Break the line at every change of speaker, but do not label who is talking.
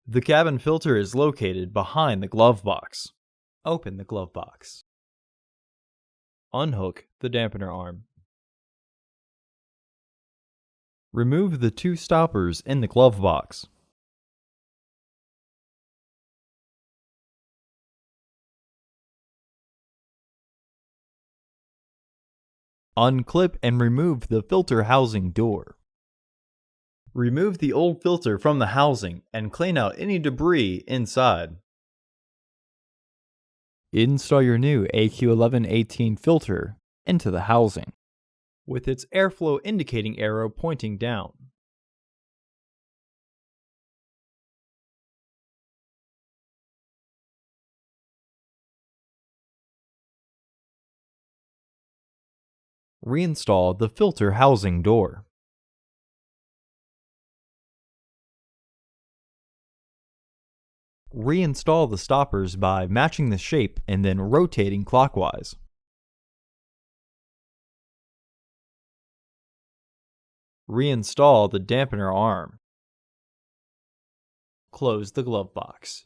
The cabin filter is located behind the glove box. Open the glove box. Unhook the dampener arm. Remove the two stoppers in the glove box. Unclip and remove the filter housing door. Remove the old filter from the housing and clean out any debris inside. Install your new AQ1118 filter into the housing, with its airflow indicating arrow pointing down. Reinstall the filter housing door. Reinstall the stoppers by matching the shape and then rotating clockwise. Reinstall the dampener arm. Close the glove box.